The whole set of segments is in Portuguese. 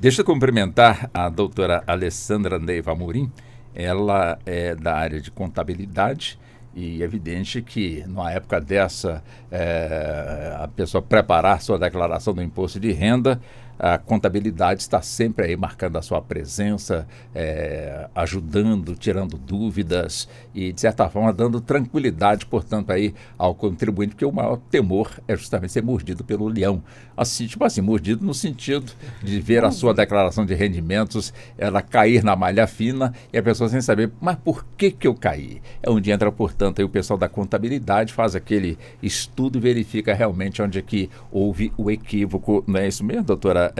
Deixa eu cumprimentar a doutora Alessandra Neiva Amorim. Ela é da área de contabilidade e é evidente que, numa época dessa, a pessoa preparar sua declaração do imposto de renda, a contabilidade está sempre aí marcando a sua presença, ajudando, tirando dúvidas e, de certa forma, dando tranquilidade, portanto, aí ao contribuinte, porque o maior temor é justamente ser mordido pelo leão. Assim, mordido no sentido de ver a sua declaração de rendimentos, ela cair na malha fina e a pessoa sem saber, mas por que eu caí? É onde entra, portanto, aí o pessoal da contabilidade faz aquele estudo e verifica realmente onde é que houve o equívoco. Não é isso mesmo, doutora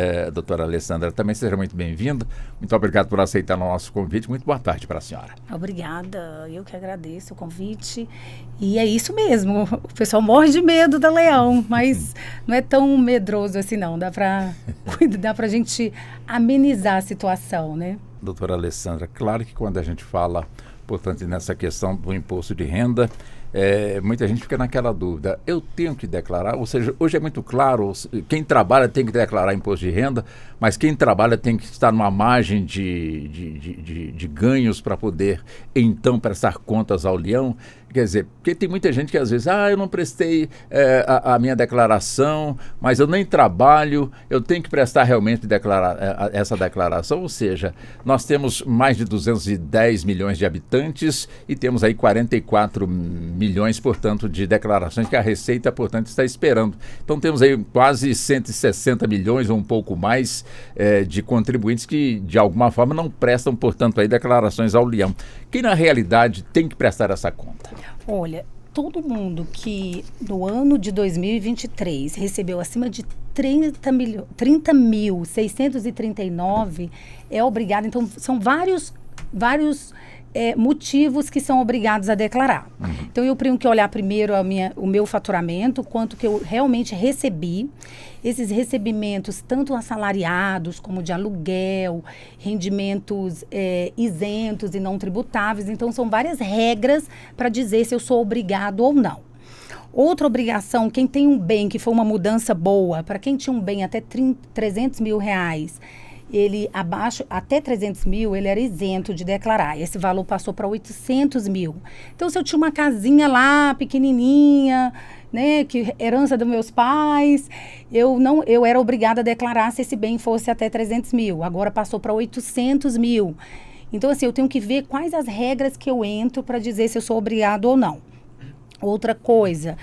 Alessandra? Também seja muito bem-vinda. Muito obrigado por aceitar o nosso convite. Muito boa tarde para a senhora. Obrigada. Eu que agradeço o convite. E é isso mesmo. O pessoal morre de medo da leão, mas não é tão medroso assim, não. Dá para a gente amenizar a situação, né? Doutora Alessandra, claro que quando a gente fala, portanto, nessa questão do imposto de renda, muita gente fica naquela dúvida, eu tenho que declarar, ou seja, hoje é muito claro, quem trabalha tem que declarar imposto de renda, mas quem trabalha tem que estar numa margem de ganhos para poder, então, prestar contas ao leão. Quer dizer, porque tem muita gente que às vezes, eu não prestei a minha declaração, mas eu nem trabalho, eu tenho que prestar realmente essa declaração. Ou seja, nós temos mais de 210 milhões de habitantes e temos aí 44 milhões, portanto, de declarações que a Receita, portanto, está esperando. Então temos aí quase 160 milhões ou um pouco mais de contribuintes que, de alguma forma, não prestam, portanto, aí declarações ao leão. Quem, na realidade, tem que prestar essa conta? Olha, todo mundo que no ano de 2023 recebeu acima de 30.639 é obrigado. Então, são vários motivos que são obrigados a declarar. Então, eu tenho que olhar primeiro o meu faturamento, quanto que eu realmente recebi. Esses recebimentos, tanto assalariados como de aluguel, rendimentos isentos e não tributáveis. Então, são várias regras para dizer se eu sou obrigado ou não. Outra obrigação, quem tem um bem que foi uma mudança boa, para quem tinha um bem até 300 mil reais, ele até 300 mil, ele era isento de declarar. Esse valor passou para 800 mil. Então, se eu tinha uma casinha lá, pequenininha, né, que herança dos meus pais, eu era obrigada a declarar se esse bem fosse até 300 mil. Agora passou para 800 mil. Então, assim, eu tenho que ver quais as regras que eu entro para dizer se eu sou obrigado ou não. Outra coisa,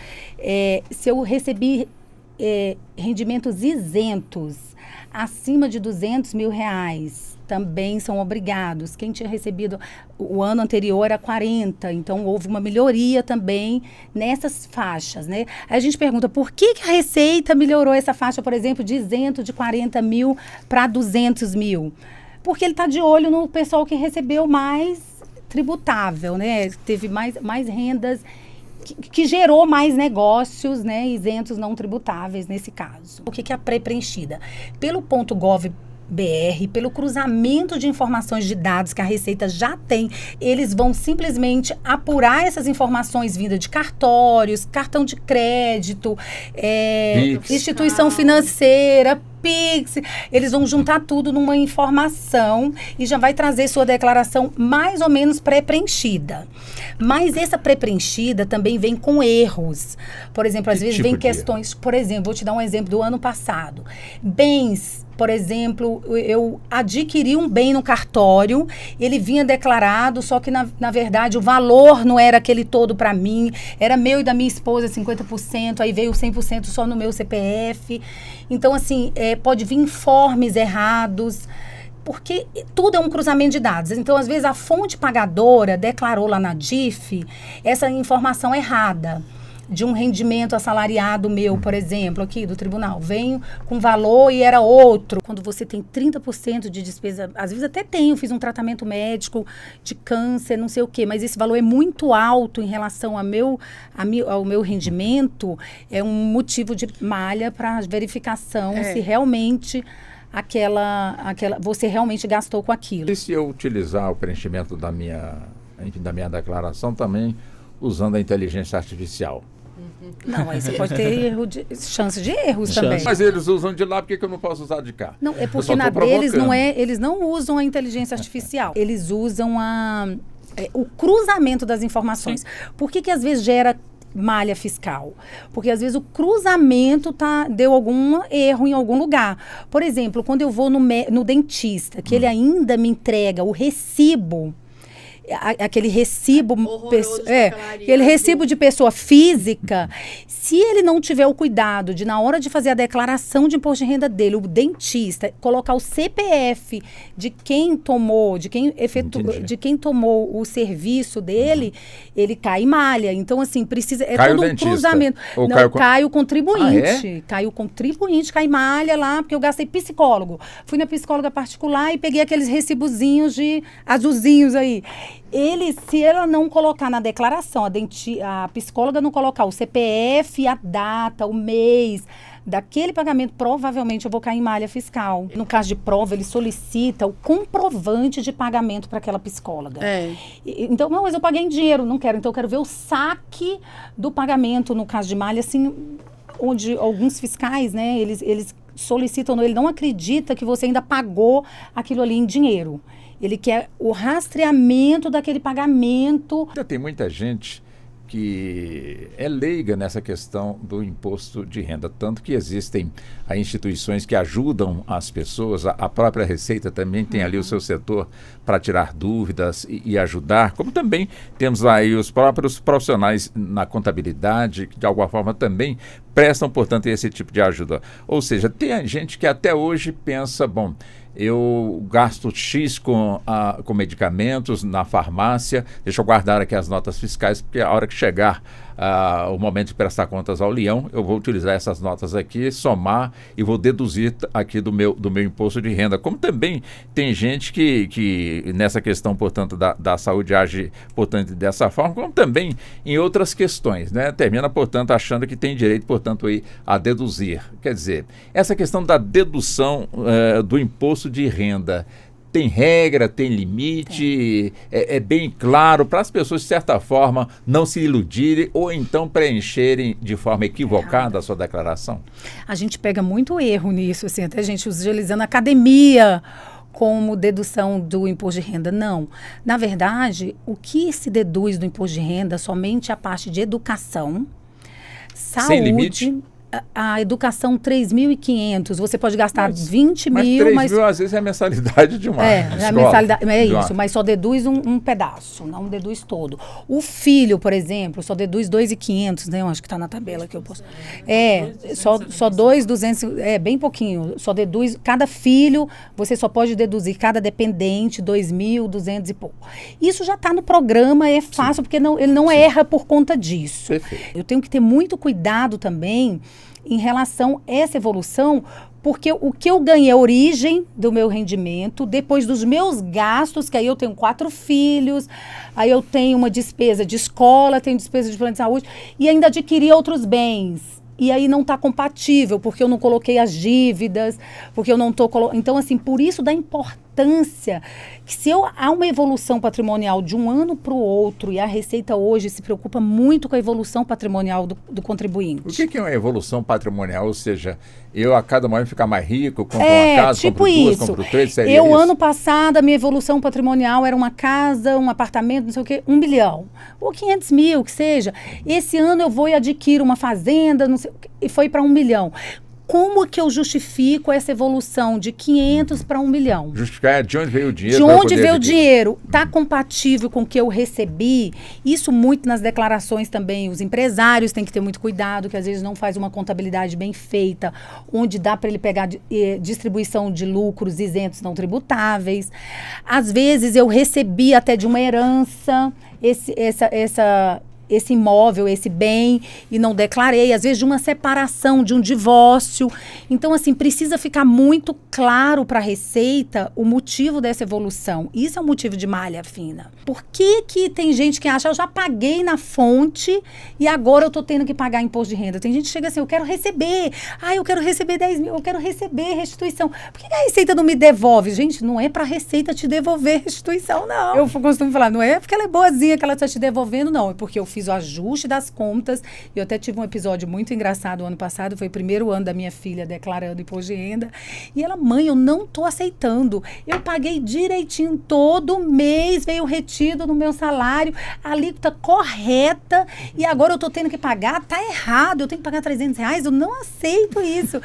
se eu recebi rendimentos isentos acima de 200 mil reais, também são obrigados. Quem tinha recebido o ano anterior era 40, então houve uma melhoria também nessas faixas, né? Aí a gente pergunta, por que a Receita melhorou essa faixa, por exemplo, de isento de 40 mil para 200 mil? Porque ele está de olho no pessoal que recebeu mais tributável, né? Teve mais rendas, que gerou mais negócios, né, isentos não tributáveis nesse caso. O que é a pré-preenchida? Pelo .gov.br, pelo cruzamento de informações de dados que a Receita já tem, eles vão simplesmente apurar essas informações vindas de cartórios, cartão de crédito, instituição financeira, Pix, eles vão juntar tudo numa informação e já vai trazer sua declaração mais ou menos pré-preenchida. Mas essa pré-preenchida também vem com erros. Por exemplo, às vezes vem questões, por exemplo, vou te dar um exemplo do ano passado. Bens, por exemplo, eu adquiri um bem no cartório, ele vinha declarado, só que na verdade o valor não era aquele todo para mim, era meu e da minha esposa 50%, aí veio 100% só no meu CPF. Então, assim, pode vir informes errados, porque tudo é um cruzamento de dados. Então, às vezes, a fonte pagadora declarou lá na DIF essa informação errada de um rendimento assalariado meu, por exemplo, aqui do tribunal. Venho com valor e era outro. Quando você tem 30% de despesa, às vezes até fiz um tratamento médico de câncer, não sei o quê, mas esse valor é muito alto em relação ao meu rendimento, é um motivo de malha para verificação se realmente você realmente gastou com aquilo. E se eu utilizar o preenchimento da minha declaração também usando a inteligência artificial? Não, aí você pode ter chance de erros também. Mas eles usam de lá, por que eu não posso usar de cá? Não, é porque na deles não é, eles não usam a inteligência artificial. Eles usam o cruzamento das informações. Sim. Por que às vezes gera malha fiscal? Porque às vezes o cruzamento deu algum erro em algum lugar. Por exemplo, quando eu vou no dentista, que ele ainda me entrega o recibo, aquele recibo, aquele recibo de pessoa física, se ele não tiver o cuidado de, na hora de fazer a declaração de imposto de renda dele, o dentista colocar o CPF de quem tomou, de quem tomou o serviço dele, ele cai em malha. Então, assim, precisa, cai todo um cruzamento. Ou não, cai o contribuinte. Cai o contribuinte, cai malha lá, porque eu gastei psicólogo. Fui na psicóloga particular e peguei aqueles recibozinhos de azulzinhos aí. Se ela não colocar na declaração, a psicóloga não colocar o CPF, a data, o mês daquele pagamento, provavelmente eu vou cair em malha fiscal. No caso de prova, ele solicita o comprovante de pagamento para aquela psicóloga. Então, não, mas eu paguei em dinheiro, não quero. Então, eu quero ver o saque do pagamento. No caso de malha, assim, onde alguns fiscais, né, eles solicitam, ele não acredita que você ainda pagou aquilo ali em dinheiro. Ele quer o rastreamento daquele pagamento. Tem muita gente que é leiga nessa questão do imposto de renda, tanto que existem instituições que ajudam as pessoas, a própria Receita também tem ali o seu setor para tirar dúvidas e ajudar, como também temos aí os próprios profissionais na contabilidade, que de alguma forma também prestam, portanto, esse tipo de ajuda. Ou seja, tem gente que até hoje pensa, bom, eu gasto X com medicamentos na farmácia, deixa eu guardar aqui as notas fiscais, porque a hora que chegar o momento de prestar contas ao leão, eu vou utilizar essas notas aqui, somar e vou deduzir aqui do meu imposto de renda. Como também tem gente que nessa questão, portanto, da saúde age, portanto, dessa forma, como também em outras questões, né? Termina, portanto, achando que tem direito, portanto, aí, a deduzir. Quer dizer, essa questão da dedução do imposto de renda, tem regra, tem limite, é bem claro para as pessoas, de certa forma, não se iludirem ou então preencherem de forma equivocada a sua declaração? A gente pega muito erro nisso, assim, até a gente utilizando a academia como dedução do imposto de renda. Não. Na verdade, o que se deduz do imposto de renda somente a parte de educação, saúde... Sem limite? A educação, 3.500, você pode gastar 20 mil, 3 mil às vezes é a mensalidade de uma escola. A mensalidade, isso, mas só deduz um pedaço, não deduz todo. O filho, por exemplo, só deduz 2.500, né? Eu acho que está na tabela que eu posso. Só 2.200, bem pouquinho, só deduz, cada filho, você só pode deduzir, cada dependente, 2.200 e pouco. Isso já está no programa, é fácil, sim, porque ele não erra por conta disso. Perfeito. Eu tenho que ter muito cuidado também em relação a essa evolução, porque o que eu ganhei é a origem do meu rendimento, depois dos meus gastos, que aí eu tenho 4 filhos, aí eu tenho uma despesa de escola, tenho despesa de plano de saúde, e ainda adquiri outros bens. E aí não está compatível, porque eu não coloquei as dívidas, porque eu não estou... Então, assim, por isso da importância que se há uma evolução patrimonial de um ano para o outro, e a Receita hoje se preocupa muito com a evolução patrimonial do contribuinte. O que é uma evolução patrimonial? Ou seja, eu a cada momento ficar mais rico, compro uma casa, tipo compro duas, isso. Compro 3, seria isso? Ano passado, a minha evolução patrimonial era uma casa, um apartamento, não sei o quê, 1 bilhão. Ou 500 mil, que seja. Esse ano eu vou e adquiro uma fazenda, não sei, e foi para 1 milhão. Como que eu justifico essa evolução de 500 para 1 milhão? Justificar de onde veio o dinheiro. De onde veio o dinheiro? Está compatível com o que eu recebi? Isso muito nas declarações também. Os empresários têm que ter muito cuidado, que às vezes não faz uma contabilidade bem feita, onde dá para ele pegar distribuição de lucros isentos não tributáveis. Às vezes eu recebi até de uma herança esse imóvel, esse bem, e não declarei, às vezes de uma separação, de um divórcio. Então, assim, precisa ficar muito claro para a Receita o motivo dessa evolução. Isso é um motivo de malha fina. Por que tem gente que acha, eu já paguei na fonte e agora eu estou tendo que pagar imposto de renda? Tem gente que chega assim, eu quero receber, eu quero receber 10 mil, eu quero receber restituição. Por que a Receita não me devolve? Gente, não é para a Receita te devolver restituição, não. Eu costumo falar, não é porque ela é boazinha que ela está te devolvendo, não. É porque eu fiz fiz o ajuste das contas. Eu até tive um episódio muito engraçado ano passado, foi o primeiro ano da minha filha declarando imposto de renda. E ela, mãe, eu não tô aceitando. Eu paguei direitinho todo mês, veio retido no meu salário, a alíquota correta, e agora eu tô tendo que pagar, tá errado, eu tenho que pagar R$300, eu não aceito isso.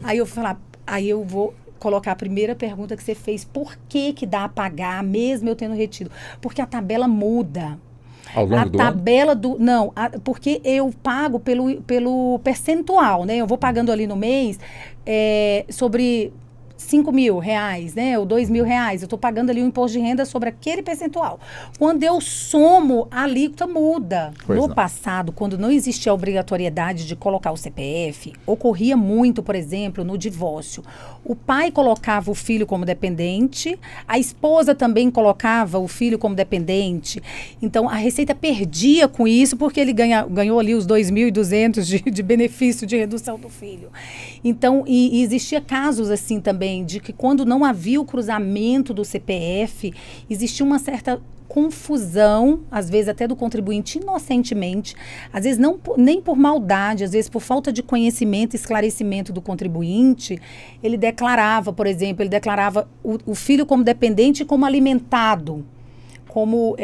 Aí eu vou colocar a primeira pergunta que você fez, por que que dá a pagar, mesmo eu tendo retido? Porque a tabela muda. Ao longo do ano? Não, porque eu pago pelo percentual, né? Eu vou pagando ali no mês sobre R$5.000, né? Ou R$2.000. Eu estou pagando ali o imposto de renda sobre aquele percentual. Quando eu somo, a alíquota muda. No passado, quando não existia a obrigatoriedade de colocar o CPF, ocorria muito, por exemplo, no divórcio. O pai colocava o filho como dependente, a esposa também colocava o filho como dependente. Então, a Receita perdia com isso, porque ele ganhou ali os R$2.200 de benefício de redução do filho. Então, e existia casos assim também, de que quando não havia o cruzamento do CPF, existia uma certa confusão, às vezes até do contribuinte inocentemente, às vezes nem por maldade, às vezes por falta de conhecimento e esclarecimento do contribuinte, ele declarava, por exemplo, o filho como dependente e como alimentado, como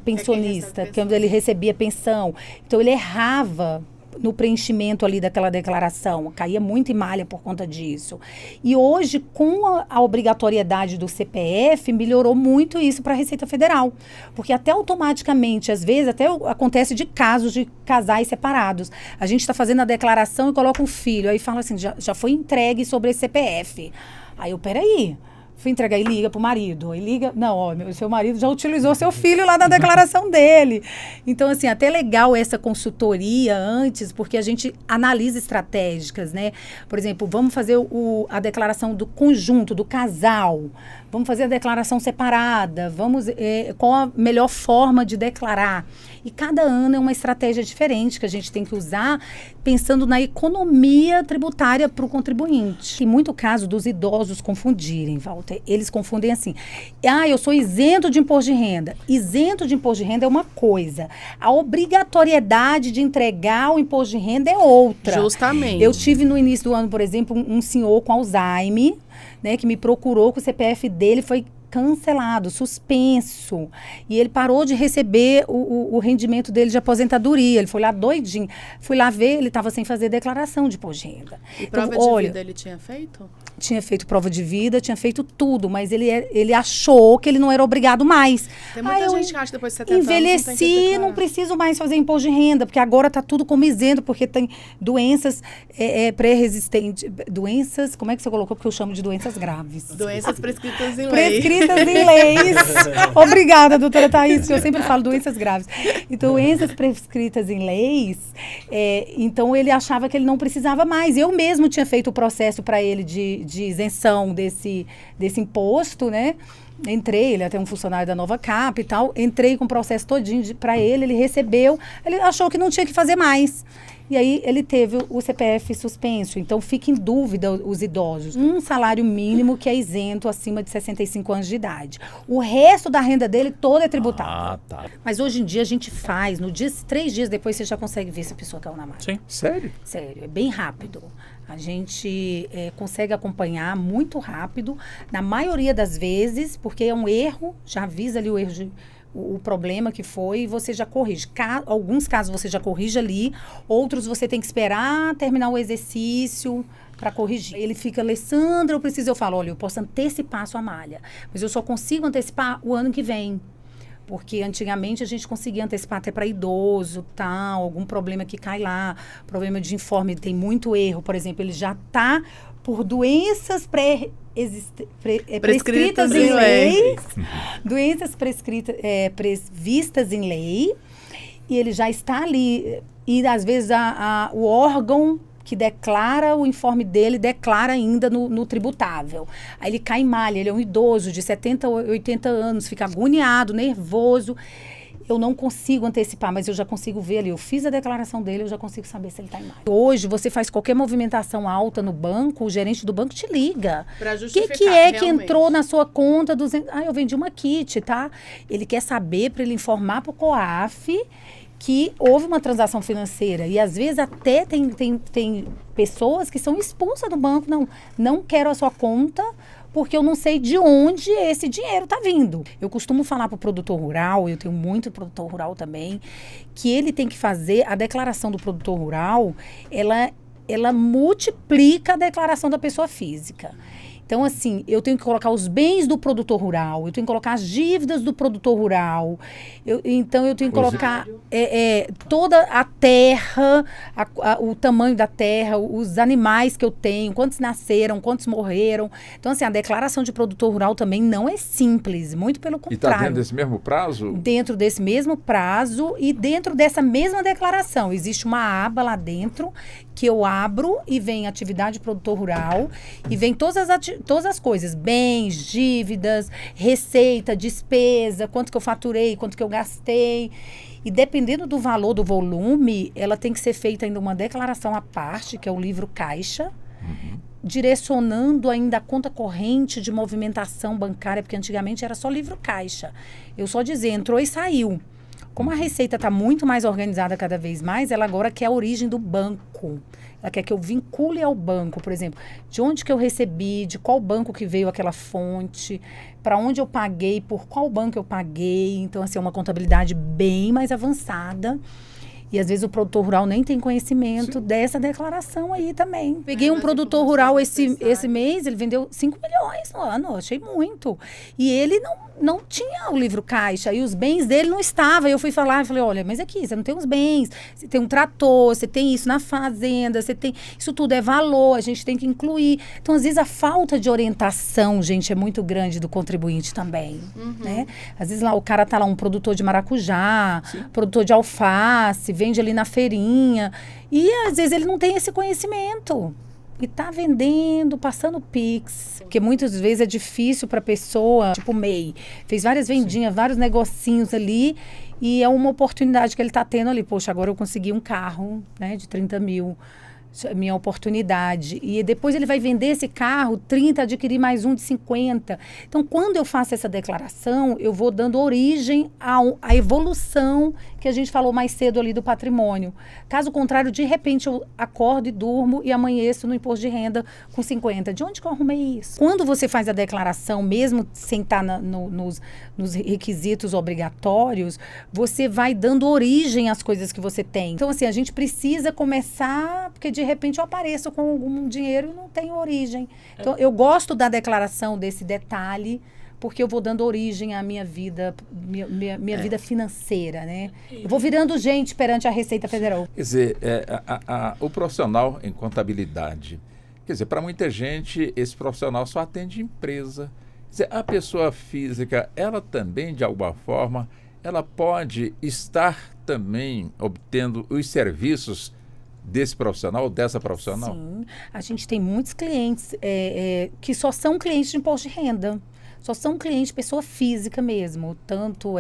pensionista, quando ele recebia pensão. Então, ele errava no preenchimento ali daquela declaração, caía muito em malha por conta disso. E hoje, com a obrigatoriedade do CPF, melhorou muito isso para a Receita Federal, porque até automaticamente, às vezes, até acontece de casos de casais separados. A gente está fazendo a declaração e coloca um filho, aí fala assim, já foi entregue sobre esse CPF. Aí peraí, fui entregar e liga pro marido. E liga, não, ó, seu marido já utilizou seu filho lá na declaração dele. Então, assim, até legal essa consultoria antes, porque a gente analisa estratégicas, né? Por exemplo, vamos fazer a declaração do conjunto, do casal. Vamos fazer a declaração separada. Qual a melhor forma de declarar? E cada ano é uma estratégia diferente que a gente tem que usar, pensando na economia tributária para o contribuinte. Tem muito caso dos idosos confundirem, Walter. Eles confundem assim, eu sou isento de imposto de renda. Isento de imposto de renda é uma coisa. A obrigatoriedade de entregar o imposto de renda é outra. Justamente. Eu tive no início do ano, por exemplo, um senhor com Alzheimer, né, que me procurou, que o CPF dele foi cancelado, suspenso. E ele parou de receber o rendimento dele de aposentadoria. Ele foi lá doidinho. Fui lá ver, ele estava sem fazer declaração de imposto de renda. E prova de vida ele tinha feito? Tinha feito prova de vida, tinha feito tudo, mas ele achou que ele não era obrigado mais. Tem muita gente que acha que depois de 70 envelheci, não preciso mais fazer imposto de renda, porque agora está tudo como isento, porque tem doenças pré-resistentes, doenças, como é que você colocou? Porque eu chamo de doenças graves. Doenças prescritas em lei. Prescritas em leis. Obrigada, doutora Thaís, eu sempre falo doenças graves. Então, doenças prescritas em leis, então ele achava que ele não precisava mais. Eu mesmo tinha feito o processo para ele de isenção desse imposto, né? Ele até um funcionário da Nova Cap e tal, entrei com o processo todinho para ele recebeu, ele achou que não tinha que fazer mais. E aí ele teve o CPF suspenso. Então fica em dúvida os idosos. Um salário mínimo que é isento acima de 65 anos de idade. O resto da renda dele toda é tributável. Tá. Mas hoje em dia a gente faz, 3 dias depois você já consegue ver se a pessoa caiu na malha. Sim, sério? Sério, é bem rápido. A gente consegue acompanhar muito rápido, na maioria das vezes, porque é um erro, já avisa ali o problema que foi e você já corrige. Alguns casos você já corrige ali, outros você tem que esperar terminar o exercício para corrigir. Ele fica, Alessandra, eu falo, olha, eu posso antecipar a sua malha, mas eu só consigo antecipar o ano que vem. Porque antigamente a gente conseguia antecipar até para idoso, tal, algum problema que cai lá, problema de informe, tem muito erro, por exemplo, ele já está por doenças prescritas em lei, doenças previstas em lei, e ele já está ali, e às vezes o órgão que declara o informe dele, declara ainda no tributável. Aí ele cai em malha, ele é um idoso de 70, 80 anos, fica agoniado, nervoso. Eu não consigo antecipar, mas eu já consigo ver ali. Eu fiz a declaração dele, eu já consigo saber se ele está em malha. Hoje, você faz qualquer movimentação alta no banco, o gerente do banco te liga. Para justificar, O que é que entrou na sua conta? Eu vendi uma kit, tá? Ele quer saber para ele informar para o COAF que houve uma transação financeira. E às vezes até tem pessoas que são expulsas do banco. Não quero a sua conta porque eu não sei de onde esse dinheiro está vindo. Eu costumo falar para o produtor rural, eu tenho muito produtor rural também, que ele tem que fazer a declaração do produtor rural, ela multiplica a declaração da pessoa física. Então, assim, eu tenho que colocar os bens do produtor rural, eu tenho que colocar as dívidas do produtor rural, então eu tenho que colocar toda a terra, o tamanho da terra, os animais que eu tenho, quantos nasceram, quantos morreram. Então, assim, a declaração de produtor rural também não é simples, muito pelo contrário. E está dentro desse mesmo prazo? Dentro desse mesmo prazo e dentro dessa mesma declaração. Existe uma aba lá dentro que eu abro e vem atividade produtor rural e vem todas as coisas, bens, dívidas, receita, despesa, quanto que eu faturei, quanto que eu gastei. E dependendo do valor, do volume, ela tem que ser feita ainda uma declaração à parte, que é o livro caixa, direcionando ainda a conta corrente de movimentação bancária, porque antigamente era só livro caixa. Eu só dizia, entrou e saiu. Como a Receita está muito mais organizada cada vez mais, ela agora quer a origem do banco. Ela quer que eu vincule ao banco, por exemplo, de onde que eu recebi, de qual banco que veio aquela fonte, para onde eu paguei, por qual banco eu paguei. Então, assim, é uma contabilidade bem mais avançada. E às vezes o produtor rural nem tem conhecimento dessa declaração aí também. Peguei um produtor rural esse mês, ele vendeu 5 milhões no ano, achei muito. E ele não tinha o livro caixa, e os bens dele não estavam. Eu fui falar, eu falei, olha, mas aqui, você não tem os bens, você tem um trator, você tem isso na fazenda, você tem... Isso tudo é valor, a gente tem que incluir. Então, às vezes, a falta de orientação, gente, é muito grande do contribuinte também, né? Às vezes, lá o cara tá lá, um produtor de maracujá, produtor de alface, vende ali na feirinha, e às vezes ele não tem esse conhecimento. E tá vendendo, passando Pix. Porque muitas vezes é difícil para a pessoa, tipo o MEI, fez várias vendinhas, vários negocinhos ali, e é uma oportunidade que ele tá tendo ali. Poxa, agora eu consegui um carro, né, de 30 mil. Minha oportunidade. E depois ele vai vender esse carro, 30, adquirir mais um de 50. Então, quando eu faço essa declaração, eu vou dando origem à evolução que a gente falou mais cedo ali do patrimônio. Caso contrário, de repente, eu acordo e durmo e amanheço no imposto de renda com 50. De onde que eu arrumei isso? Quando você faz a declaração, mesmo sem estar nos requisitos obrigatórios, você vai dando origem às coisas que você tem. Então, assim, a gente precisa começar, porque de repente eu apareço com algum dinheiro e não tenho origem. Então, eu gosto da declaração desse detalhe, porque eu vou dando origem à minha vida, minha vida financeira, né? Eu vou virando gente perante a Receita Federal. Quer dizer, o profissional em contabilidade, quer dizer, para muita gente, esse profissional só atende empresa. Quer dizer, a pessoa física, ela também, de alguma forma, ela pode estar também obtendo os serviços desse profissional, dessa profissional? Sim, a gente tem muitos clientes que só são clientes de imposto de renda. Só são clientes de pessoa física mesmo. Tanto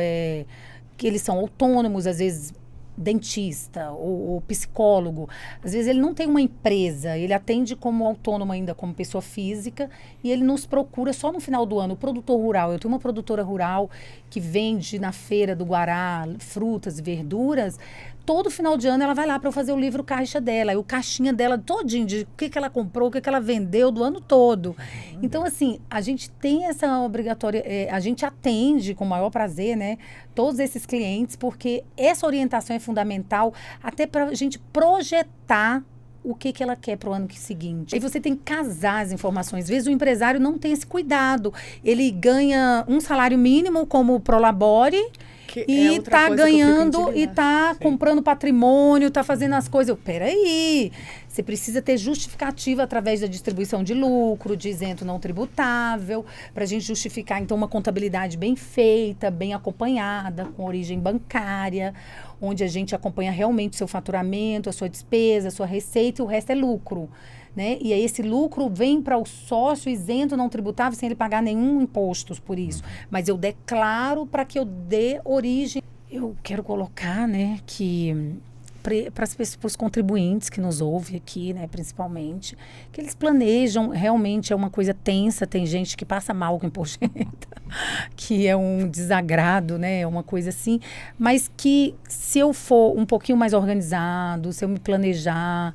que eles são autônomos, às vezes dentista ou psicólogo. Às vezes ele não tem uma empresa, ele atende como autônomo ainda, como pessoa física, e ele nos procura só no final do ano. O produtor rural, eu tenho uma produtora rural que vende na feira do Guará frutas e verduras. Todo final de ano ela vai lá para eu fazer o livro caixa dela, e o caixinha dela todinho, de o que ela comprou, o que ela vendeu do ano todo. Então, assim, a gente tem essa obrigatória, a gente atende com o maior prazer, né, todos esses clientes, porque essa orientação é fundamental até para a gente projetar o que ela quer para o ano seguinte. Aí você tem que casar as informações. Às vezes o empresário não tem esse cuidado. Ele ganha um salário mínimo como Prolabore, e tá ganhando e tá comprando patrimônio, tá fazendo as coisas. Peraí, você precisa ter justificativa através da distribuição de lucro, de isento não tributável, para a gente justificar, então, uma contabilidade bem feita, bem acompanhada, com origem bancária, onde a gente acompanha realmente o seu faturamento, a sua despesa, a sua receita, e o resto é lucro. Né? E aí esse lucro vem para o sócio isento não tributável sem ele pagar nenhum imposto por isso. Mas eu declaro para que eu dê origem. Eu quero colocar, né, que para os contribuintes que nos ouvem aqui, né, principalmente, que eles planejam, realmente é uma coisa tensa, tem gente que passa mal com imposto de renda. que é um desagrado, né? É uma coisa assim. Mas que se eu for um pouquinho mais organizado, se eu me planejar,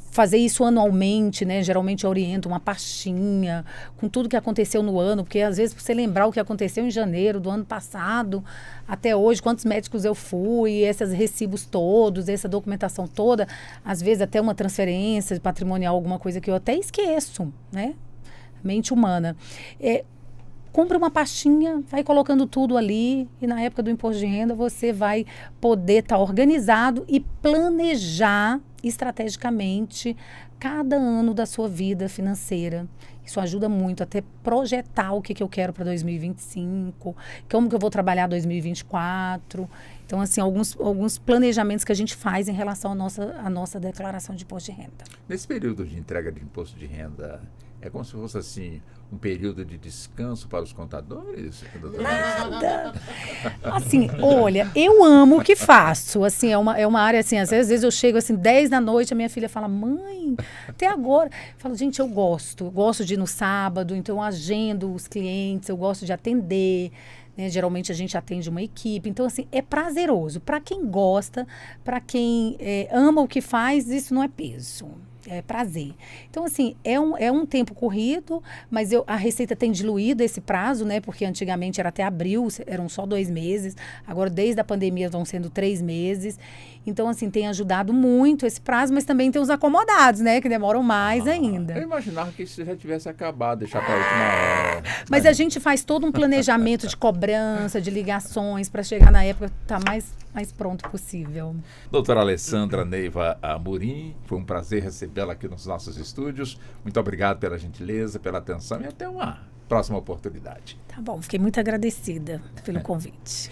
fazer isso anualmente, né? Geralmente eu oriento uma pastinha com tudo que aconteceu no ano, porque às vezes você lembrar o que aconteceu em janeiro do ano passado até hoje, quantos médicos eu fui, esses recibos todos, essa documentação toda, às vezes até uma transferência patrimonial, alguma coisa que eu até esqueço, né? Mente humana. Compra uma pastinha, vai colocando tudo ali e na época do imposto de renda você vai poder estar organizado e planejar estrategicamente cada ano da sua vida financeira. Isso ajuda muito até projetar o que eu quero para 2025, como que eu vou trabalhar 2024. Então, assim, alguns planejamentos que a gente faz em relação à nossa declaração de imposto de renda. Nesse período de entrega de imposto de renda, é como se fosse assim um período de descanso para os contadores? Nada. Assim, olha, eu amo o que faço. Assim, é uma área assim, às vezes eu chego assim 10 da noite, a minha filha fala: "Mãe, até agora". Eu falo: "Gente, eu gosto de ir no sábado, então eu agendo os clientes, eu gosto de atender". Né? Geralmente a gente atende uma equipe. Então, assim, é prazeroso. Para quem gosta, para quem ama o que faz, isso não é peso. É prazer. Então, assim, é um tempo corrido, mas a Receita tem diluído esse prazo, né? Porque antigamente era até abril, eram só 2 meses. Agora, desde a pandemia, estão sendo 3 meses. Então, assim, tem ajudado muito esse prazo, mas também tem os acomodados, né? Que demoram mais ainda. Eu imaginava que isso já tivesse acabado, deixar para a última hora. Mas a gente faz todo um planejamento de cobrança, de ligações, para chegar na época estar mais pronto possível. Doutora Alessandra Neiva Amorim, foi um prazer recebê-la aqui nos nossos estúdios. Muito obrigado pela gentileza, pela atenção e até uma próxima oportunidade. Tá bom, fiquei muito agradecida pelo convite.